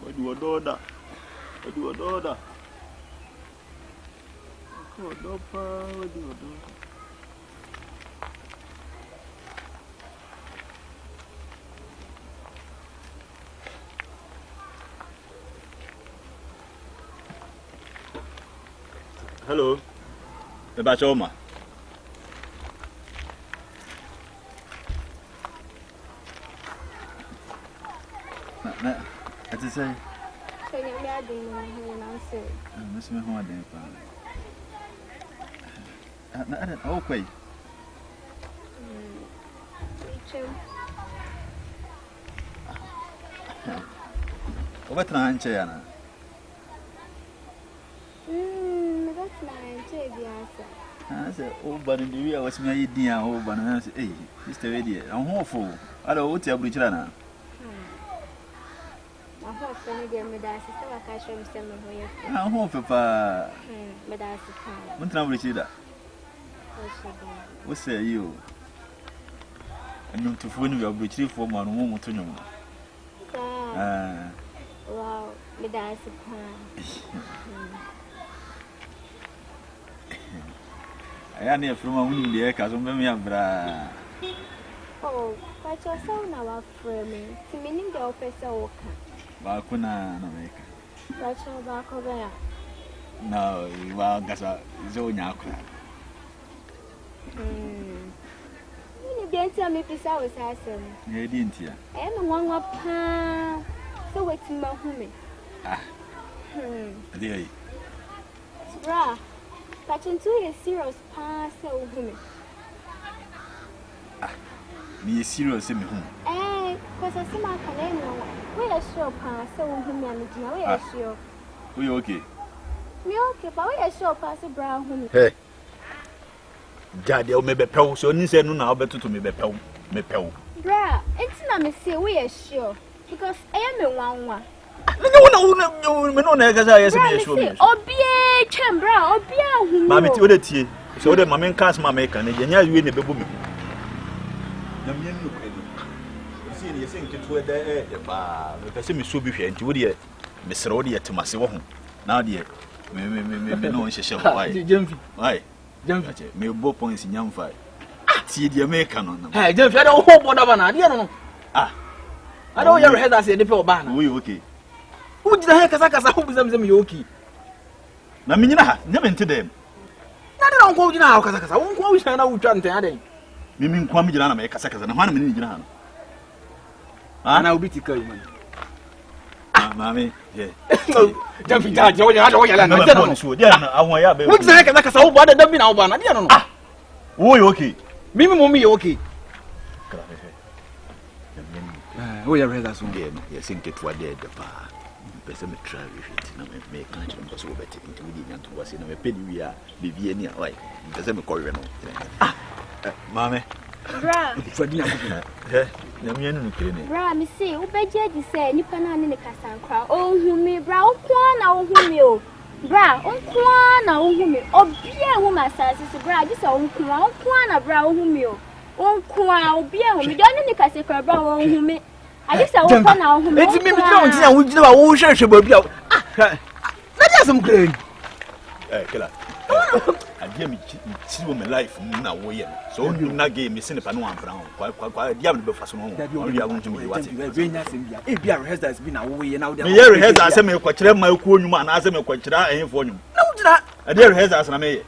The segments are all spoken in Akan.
What do a daughter? What do a daughter? What do a daughter? Hello, the Bachoma. As I say, so you're marrying when I say, Miss Mahoney. Okay. What time, Chayana? That's my I said, oh, but in the real was my idea, oh, but I said, hey, Mr. Idiot, I'm hopeful. I don't want to tell Britannia. I hope any me that is still a cash from somewhere. I'm hopeful, but that's the time. one time we see that. What say you? And not to phone your bridge for one moment to know. Wow, me that's the time. I am here from a winning the air, cousin, me a bra. Oh, but your son now framing, to meaning the officer. Bakuna, no make. But your back over. No, you are Gassa Zonia. You didn't tell me if I was asking. You didn't hear. I am one up. So what's my home? Ah, dear. Bra, but into a serious pass so home. Ah, me serious in me home. Eh, because I see my colonel. We are sure pass so home and we are sure. We okay. We okay, but we are sure pass a brown home. Hey. Daddy, I'll maybe pell, so you say no now better to me be pell. Me pell. Bra, it's not me say we are sure. Because I am a one. No, because I am sure. Obie, Chambra, Obia, Mammy, to the tea. So the mammy can't my make and you win the baby. You think it were there, the person is so be here and you would yet, Miss Roddy to myself. Now, dear, me no one shall why. Why? Me both points in young fight. See the American. Hey, Jeff, I don't hope whatever. I don't know. Ah, I don't ever head as a dipper banner. We okay. Who the heck is I hope them you okay? Namina, never to them. I don't go now because I won't go with her now. Chanting. Miming Kwamijana make a second and 1 minute. And I'll be to call you, man. Mammy, yeah. Jumping down, I don't know. I want you. What's the heck? Like I saw what I don't mean. I don't know. Ah, we okay. Mimi, okay. We are ready as soon. You think it was dead, the bar. Person me try with it. Now me can't because we better into the and to was in a penny we are be near why. Doesn't me call you. Ah, Mammy. Bra, for dinner. Bra, me see, who bet you say you can in the Cassan crowd. Oh, who me, bra, oh, who me, bra, oh, who me, oh, beer, who my size is bra, this own kwana, bra, who me, oh, kwa, beer, who me, don't in the Cassan crowd, bra, who me. I just saw one now who it's me, don't see, I would do a whole church about you. Ah, let us some grain. Killer. I hear me see my life now. So you not gave me sin upon 1 pound. Quite diable for some that you want to be what if your head has been away and now the air has a semi quatrain my cool man as a quatra and for you. No, a dear has as I may.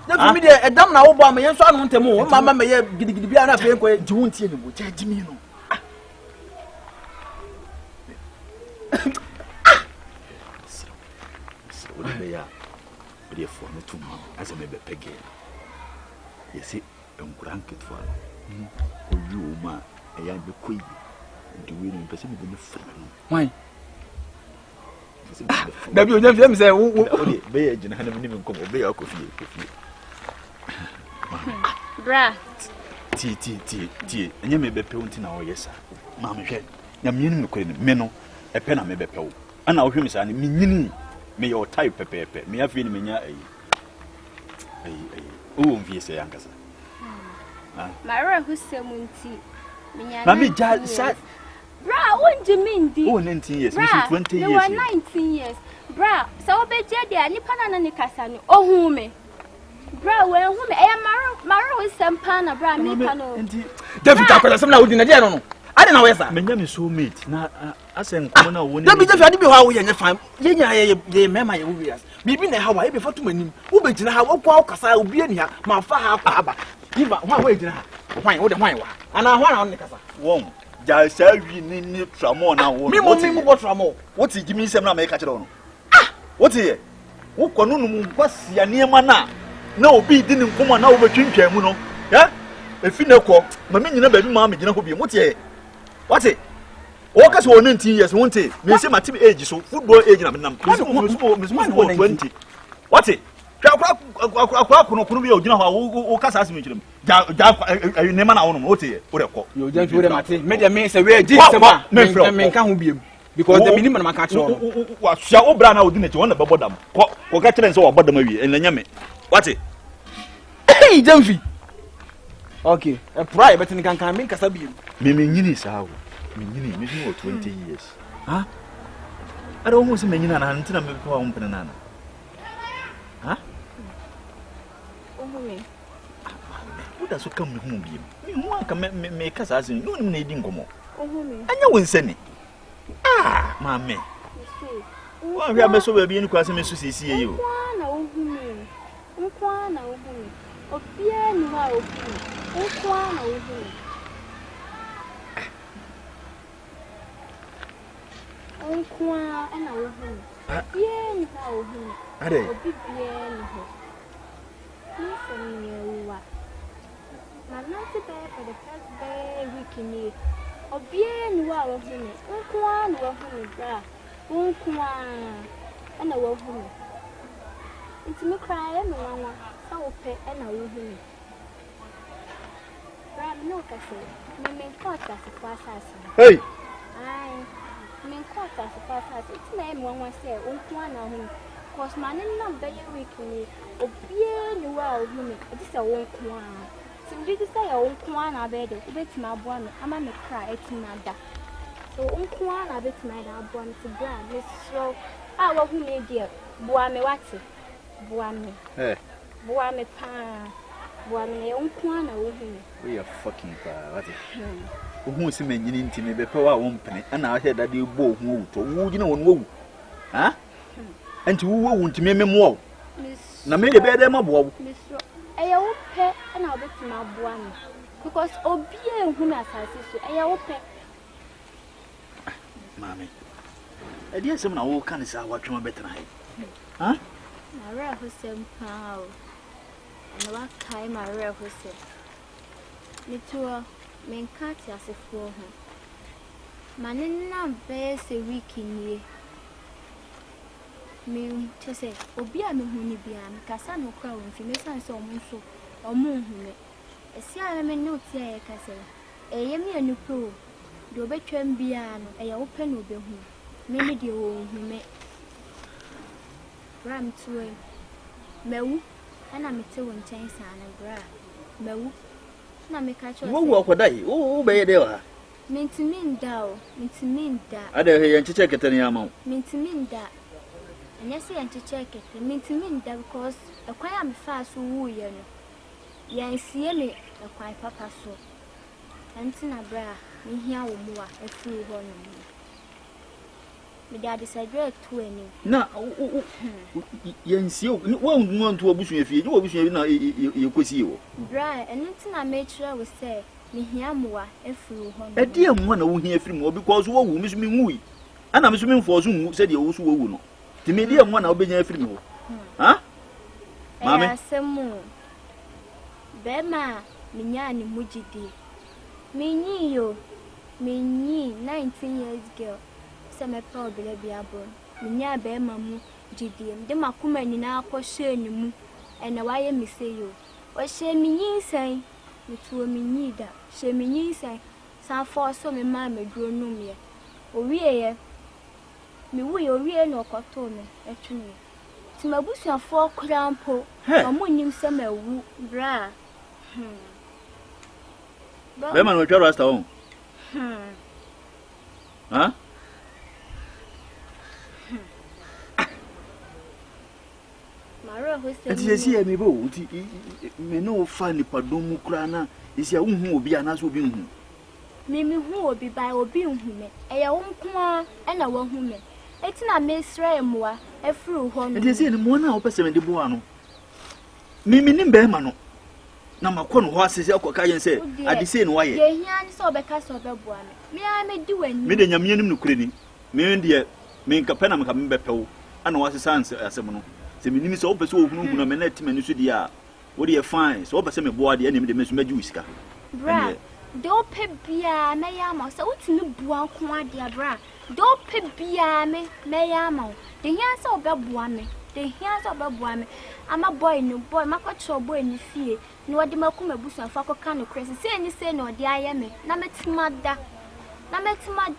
That's me a damn now, Obama, and so I want to move. Mamma may be enough to don't see you. Judge me. For no 2 months as a maybe peggy. You see, crank it for you, ma, a young queen. Do we in person with the family? Why? W. Them say, oh, Bay and haven't even come obey our coffee. Bra, tea, and you may be painting our yes, sir. Mamma, you're meaning the queen, Meno, a pen may be pell. And our humans are meaning. Me your type pepe, me have been me vs young. Myra who's some tea. Mammy, Jad, Bra, what do you mean? Oh, 19 years, 20 years. You are 19 years. Bra, so be Jedi, Nipana Nicasano, oh, who me? Bra, well, whom I am Maro is some pana, bra, me pano. David, I'm not in a general. I don't know where I'm. My name is so mate. Now, I send Corona when you be how we are fine. Ye, mamma, you will. Maybe the Hawaii before too many. Who bet in how walk as I will be in here, my father. Give up one way to wine with the wine. And I want on the casa. Wong, just say you need Tramo now. Me, what Tramo? What's it? Give me some make catch it on. Ah, what's it? Who can was your near mana? No, be didn't come on over Chinchamuno. Yeah? If you know, my men never be mammy, you know who be what's it? What's it? Walkers were 19 years, won't it? Me say my team age so football age and I'm 20. What's it? Couldn't be, you know how Casas me to them. You never know what it is. You just would have made a mess away. Men can't be because the minimum I catch on. What shall Brana didn't want about them? What catch them so about the movie and the Yame? What's it? Hey, Jumpy. Okay, a private and can make us a beam. Mimini is how. Mimini, 20 years. Huh? I don't want to mean an antenna before I'm banana. Huh? What does come with home? You can make us as in no needing go more. And you won't send it. Ah, mammy. Well, we are so well being quite a miss to see you. It's me crying, no so pay and I will hear. Bram, no, I say, me caught as a fast as. Hey, I mean, caught as a fast as it's name one say, one of him. Cause my name not very weekly, or being well, women, this a won't one. So, did you say a won't one? I bet it, bet my one, I'm a cry, it's not. So, one, I bet my one to brand, Miss Show. I will who dear, Boame what's it? Boame, Boame pa, Boame, one, we are fucking bad. Who is meaning to me before I won't penny, and I heard that you both moved to wood, you know, and woo. Huh? And who won't me more? Now, maybe better, my boy. Miss, I will pay and I'll bet my one. Because obey whom I say, I will pay. Mammy, I did some old kind of watch my better night. Huh? I read who sent pow. And last time I read who said, me too, men cat as a for him. Manina bears a week in ye. Me to say, Obia me honey beam, Cassano crown, Finessa so monso, or moon. A see I am a note here, Cassel. A yemi and new pro. Do between Biano, a open will be home. Many dear old who may ram to him. Mew, and I'm a two and chains and bra. Mew, now make a choice. Who walk or die? Oh, by there. Mean to mean thou, mean to mean that. I don't hear to check it any amount. Mean to mean that. And yes, I to check it. Mean to mean that because a quiet fast woo, you know. Yan see me a quiet papa so. Antina bra. Me here will more a few one. My daddy said, "You're 20." No, yes, you won't want to abuse if you wish you could see you. Right, and anything I made sure I would say, me here more a few one. A dear one who hear from more because who miss me movie. And I'm assuming for Zoom said you also will not. The medium one I'll be here from you. Huh? Mamma, some more. Bema, Minyani Mujidi. Me yo. Me 19 years girl. Some probably be a bone. Me bear mamu, GDM. The Makuma in our question you and a wire me say you. Or she me say, which will me neither. She me say, some for some mamma grown no me. O we me will real no cotton, actually. To my bush and 4 crown po, a moon some woo, bra. Beman will tell us home. Huh? Ati yesi ya mebo uti me no fa nipa dom kura na yesi ya unhu obi anaso obi nhu mimi hu obi bai obi nhu me eya wo nko a na wo hu me eti na me sra emwa efuru ho no ati yesi ni mo na opese me de bo ano mimi ni mbe ma no na makọ no ho asese akoka yen se adise no waye ye hia ni se obeka se obebo ame me a me di wani me de nyame nim no kure ni me de me nka pena me ka me bepewo ana wasesa asem no se me nimi se opese ohunu hunu me na time ni so dia wo de fine so opese me boa de na me de me so magi usika bra do pe bia me ya ma se utimi bua ko ade bra do pe bia me ya ma de hia se obebo ame de hia se obebo ame ama boy no boy makocho boy ni fie ni wadi makuma busu fa koka no kresi se ni se no de aye me na metima da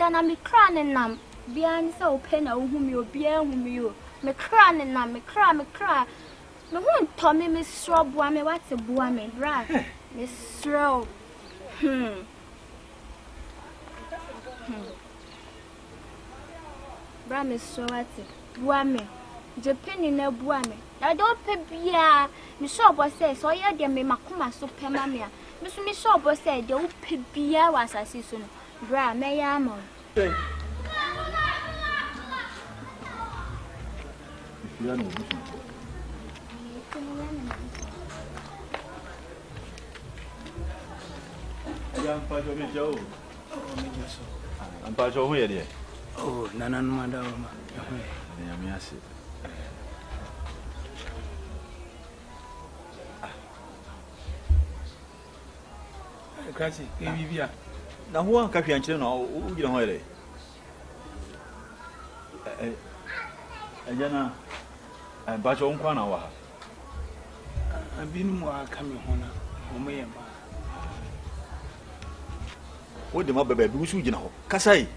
na me kra ne nam bia ni se ope na ohu mi obi ahu mi o me kra ne nam me kra me hu to me sro boa me wate boa me bra me sro bra me sro wate boa me je penny na boa me na do pe bia me sure bo say so ye de me makoma so pe ma me a me so me sure bo say de o pe bia wa asase so no bra me ya ma ya no busu ya mpacho me jo mpacho ho ye de nana no manda ma ya me ase Kasi, bibia. Na ho an ka hwe ankyere na o gina ho yere. Ajana ba cho nkwa na wa. Abinu mu aka me ho na, o me yema. O de ma baba bi usu gina ho. Kasai.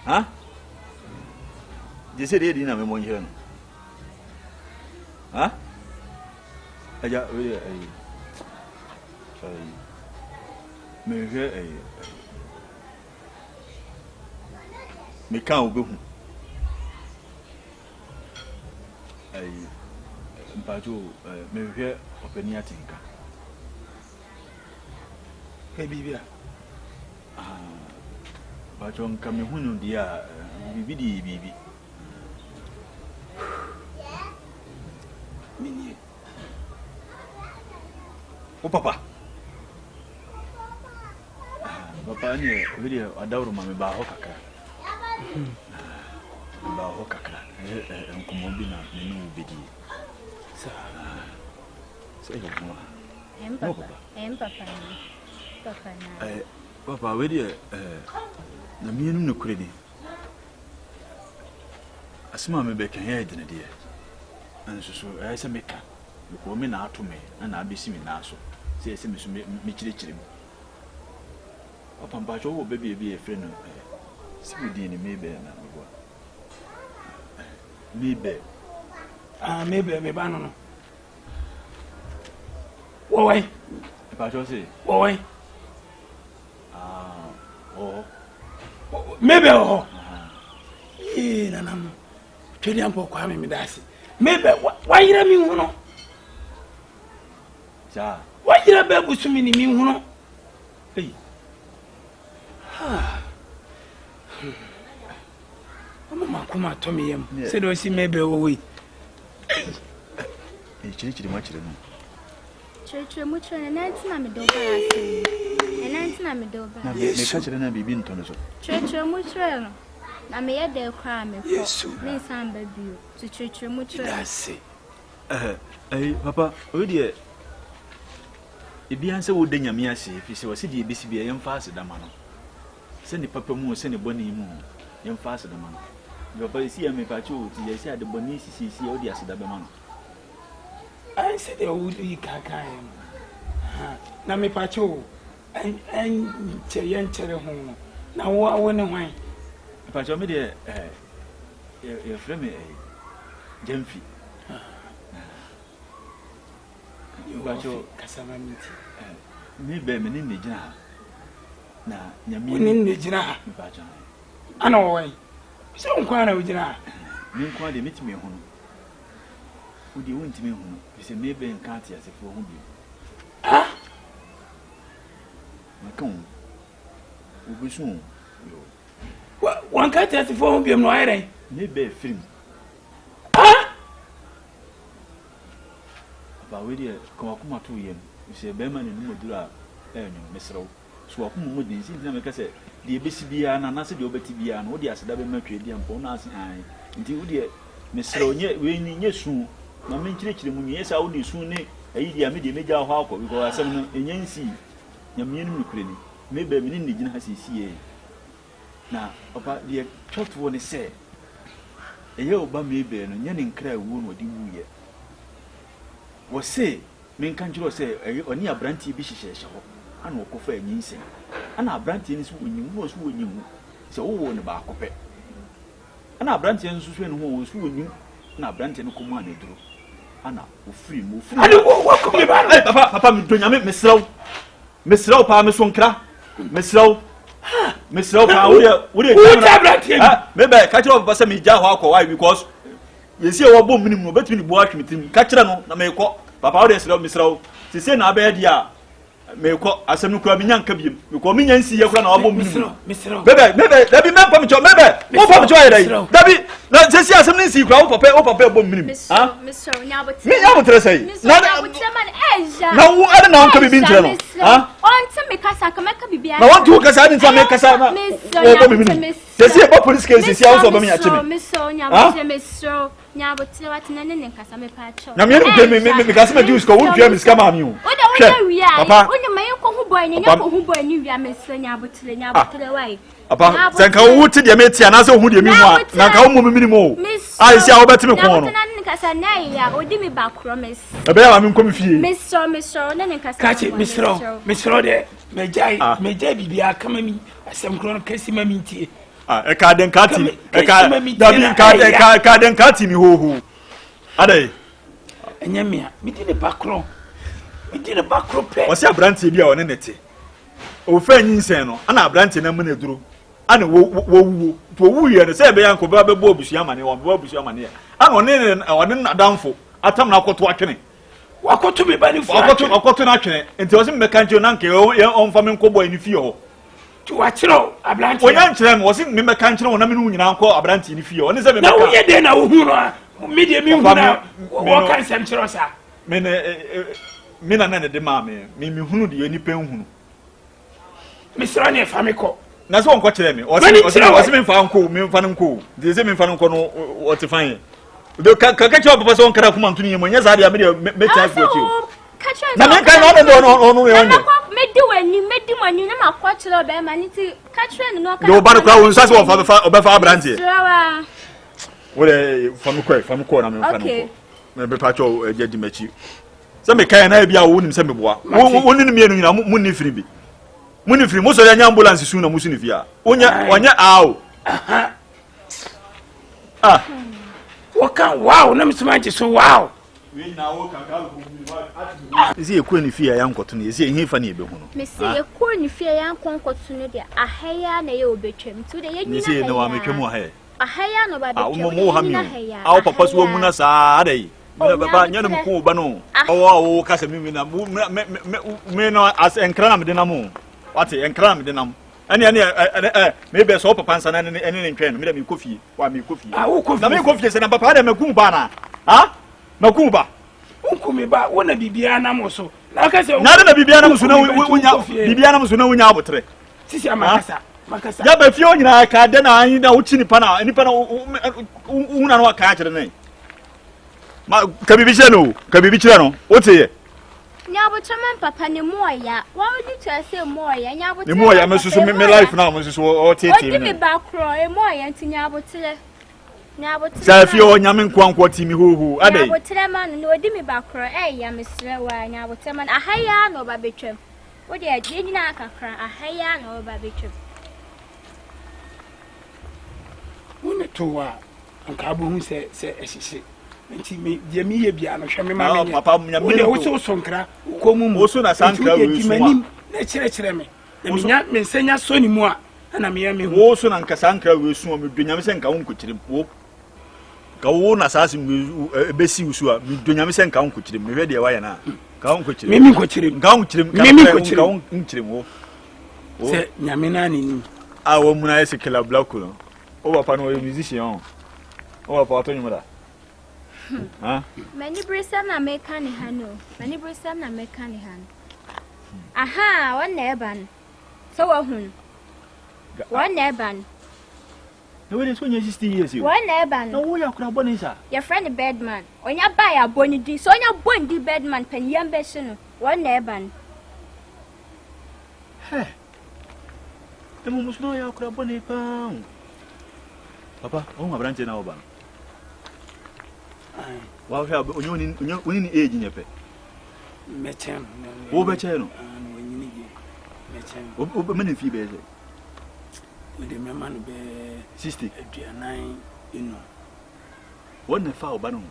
Ha? Je se de di na me mo nyere no. Ha? Aja we ai. Me je me kan obehu ai mpajo me je openi atinka Ke bibia mpajo nka me hunu dia bibi mini o papa Papa ni video adawru mame ba ho kakra. Ba ho kakra. Nkomo bi na me no bedi. Say yo mo. Papa na. Papa we dia na me no no kure ni. Asma me be kan ya de na dia. Anso so se meka. Ko me na ato me na abesi me na so. Se me so me chire Papa mpacho wo baby e friend no si we di ni mebe na mebo mebe mebe me ba no wo wai mpacho se wo wai mebe nanam tweli ampo kwa me dasi mebe wayira mi hu no ja wayira be busumi ni mi hu no Mama Tommy yam. Say do see maybe we. Chiri ma chiri no. Chiri mu chiri na ntina me do ba ase. Na ntina me do ba. Na me ka chiri na bibi nto no so. Chiri mu chiri no. Na me ye de kwa me ko. Me san ba bio. Chiri mu chiri. That's papa, we dey ebi anse wo de nyame ase fi se wo se de ebisi bia yem fa ase dama no. Se ni papa mu se ni boni mu yem fa ase dama no. Papa si ya me pa chu ti ye se ade boni sisi o di ase da be ma no. I said they would eat kaka. Na me pa chu en cheyen chere ho. Na wo woni hwan. Pa chu me de ye frame Jemfi. Pa chu kasama miti. Me be me ni gina na nyame ni gina me pa chu. ana wo so nkwa na ujina me nkwa de metime ho no udi wontime ho no se mebe nka ate asefo ho bi makon obusu yo wan ka ate asefo ho bi no ayre mebe film ba we de kuma to yem se be ma ne no modura enyo mesrew so akuma mo de nsi na me ka se de ebesi bia na na se de obeti bia no de aseda be matwe de ampo na ase an nti wo de mesrew nye we ni nye su na me nkyire mu nye sa wo de su ne ayi de ame de meja ho akọ because asem no enyansi nyamye no nukure ni me ba mi ni gina ha sisi na oba de chotwo ne se eye oba me be no nye ne nkra wu no de wuye wo se me nka nkyiro se oni abranti bi hyehyehye ho ana okofa anyinse ana abranti ni so onyimu no so onyimu se wo ne ba akopɛ ana abranti nso so ne ho wo so onyimu na abranti no komu ana duro ana ofiri ani wo komi ba papa me donya me mesraw pa me so nkra mesraw pa wo abranti me ba ka kyerɛ papa se me gya ho akɔ why because yesi wo bom minim no betumi ni bo atwemetim ka kyerɛ no na me kɔ papa wo de mesraw sese na abɛ dia me ko asem no kura minya nka biem me ko minya nsi ye kura na wabo minim bebe dabi me pam cho bebe wo pam cho ye dai dabi na sesi asem no nsi kura wo papa bom minim ha Mr. Nyabotre me nyabotre sei na man eja na wo ade na nka bibi nkyere no ha onti me kasa ka meka bibia na wontu kasa ade nsa me kasa na wo bom minim sesi e ba police case sesi awo so ba me nya chemi Mr. Nyabotre Mr. Nyabotre watena ne nkasa me pa cho na me kasa me juice ko wo dua me ska ma mi o papa onye ko hu boy nya ko hu boy ni wia Mr. Nyabotre why papa senka wo ti de me tia na se hu de mi hu a na ka wo mo mi mo a isi a wo betimi ko no na ne nkasa na ya odi mi ba promise e be ya mi nko mi fie Mr. ne nkasa kachi Mr. de mejai bibia kama mi asem kro kasi mami ntie e ka den ka ti e ka dabi ka den ka ti mi ho adai enyamia mi di ne bakro pe o se abrantie bia o ne nete o fa nyinsen no ana abrantie na mu na duro ana wo wu ye ne se be yanko ba be bo obusu amane wo bo obusu amane ana one na danfo atam na akoto atwene wakoto me bani fu akoto na atwene enti o se me kanjo na nke on fa me nkobo ani fie ho tu wachiro abrantie onya nkyere me o se me kanjo wona me no nyina nko abrantie ni fie ho ne se me na wo ye de na wo hu no me de mi hu na wo kan sem kyero sa me na na de ma me hunu de ni pen hunu Mr. ne famiko na so onko kyere me o se me fa nko me fa nko de se me fa nko no o te fan de ka kyere papa so onkara kuma ntuni yemo nya za de me tia fu ti o na me kan no no ye medi wani na makwa kyere be ma nti ka kyere no ka do ba kwa won sase o fa abrantie wo de famiko na me fa nko me be pa cho e di machi se me kan na bia wo nim se me boa wo nim mienu nyina mu ni firi bi muni firi mo so ya ambulance su na musu ni fia onya awo wokan wow na msumanchi so wow we na wo kan ka ko isi ekwo ni fia ya nkoto ne isi ehin fa na ebe hu no mesi ekwo ni fia ya nkonkoto no de ahaya na ye obetwem tu de ye nyina isi na wa metwem ahaya no ba betwem mo ha mi awo papa so mu na sa adai baba nyane mu ko ba no o kasa mi na me no as enkra na me de na mo wate enkra me de na mo ani me be so papa nsa na ne ntwen me da me kofi wa me kofi wo kofi na me kofi se na papa da me kum ba na ha makum ba unkumi ba wona bibia na mo so na ka se na da bibia na mo so na wonya bibia na mo so na wonya abotre sisi amakasa ya ba fie onyina ka de na anyi na uchi nipa na una no ka kire ne ma ka bibi kire no wote nyabo chaman papa ne moya wa odi to ase moya nyabo ne moya me susu me life na mo susu o tete odi me ba kro e moya nti nyabo tire sa fie onyame nkwankwa timi hoho adai nyabo tire man no odi me ba kro ya mesre wa nyabo tire man ahaya no ba betwem odi aje nyina akakra ahaya no ba betwem wona towa anka bo hu se ehihye nti me de mi ye bia no hwe me ma me papa nyame wo so sonkra ko mu wo so na sankra we so na kire me nya me nsenya so ni mu a ana me ya me wo so na nkasa nkra we su o me donyame se nka wo nkokyirem wo ka wo na saase besi usu a me donyame se nka wo nkokyirem me hwe de wa ye na ka wo nkokyirem me nkokyirem nka wo nkokyirem ka wo nkokyirem wo se nyame na ni a wo muna ese kila black no o papa no musician o papa to nyumra ha many brisam na meka ni hano many brisam na meka ni hano aha one neban so wa hun one neban no we so nya 60 years you one neban no wo ya kura boni sa your friend bedman onya buy a boni di so onya bondi bedman pen yambe shino one neban he emo musno ya kura boni pa papa o ma branche na oba wa hwe onyo ni age nyepe mechem wo be che no wonyini je mechem o be mani fi be je de me man be 60 aduanan ino won na fa oba no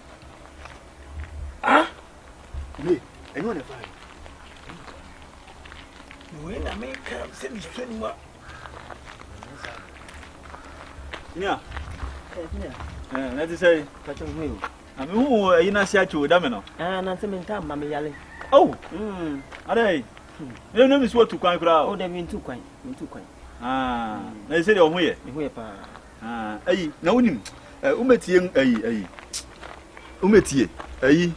me enyo na fa we na me ka se mi swani ma nya na ti say Pacho huyo. ami hu ina si achi oda me no Na se menka mama yale. oh ade no mi so tu kwan kura O de mintu kwan. na se de o hu ye Me huye pa. ayi na wonim umetie ayi umetie ayi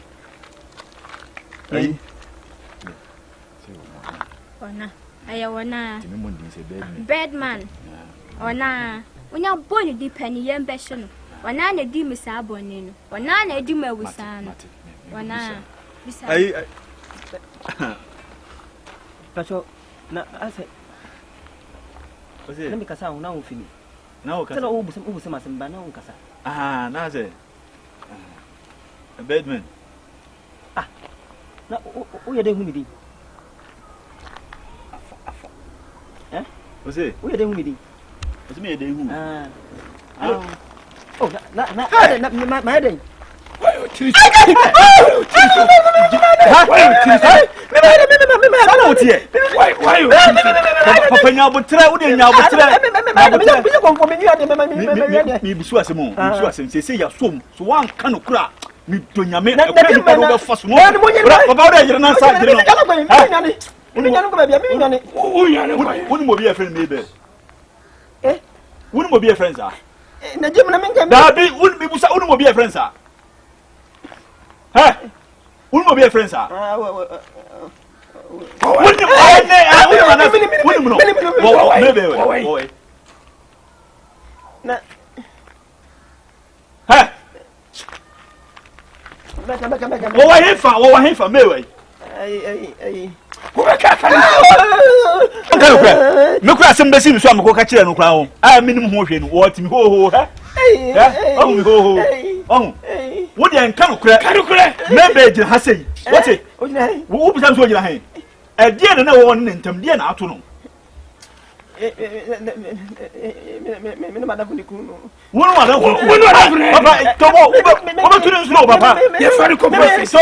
ona aya wona timi mo ndin se bedman ona onya boni di pen yambe shino ona na di misa aboni no ona na di mawusa no ona bisa ayi Pacho na ase ose na mikasa una ufini. na o ka Tena ubuse masemba na unkasa. na se bedman Na o yede humidi. ose O yede humidi. ose me de hu Oh na ma yede. why you tiri why you papa nya botre wo de nya botre mi bisu asemo bisu asem se ya som so wan kan kura mi donyame e kwa ni pa do fa so no papa wo de yire na sa yire no woni mo bi e friend me be woni mo bi e friends ah Na jemu na menga da bi woni mi busa woni mo bi e friends ah woni mo bi e friends ah woni mo ne woni na wo wa hefa mewe ai ko ka fa me kura sem besi mi so am ko ka kire no kura ho minim ho hwe no wo timi ho ha mi ho wo de nka no kura me be gina ha sei wote wo bi sam so gina ha e die na wo ne ntam die na ato no me madam ni kuno wonu papa tobo o turu nsulo papa ye fari ko so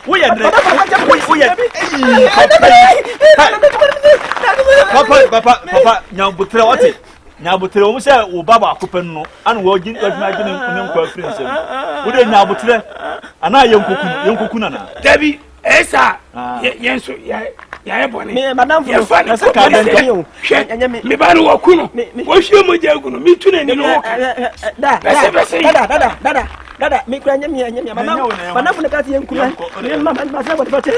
wo ya dre wo ya papa nyambutre wote nyambutre wo se wo baba akopen no an wo gin aduna gin ne nkwa free nsem wo de nyambutre ana yenkoku na dabi esa yenso ya bone me madam ye fari ko ka den yo me ba no wakuno wo hwe mo jaguno mi tuna ni no dada me kura nyamia madam ne ka ti yenkura me mama ma sa ko te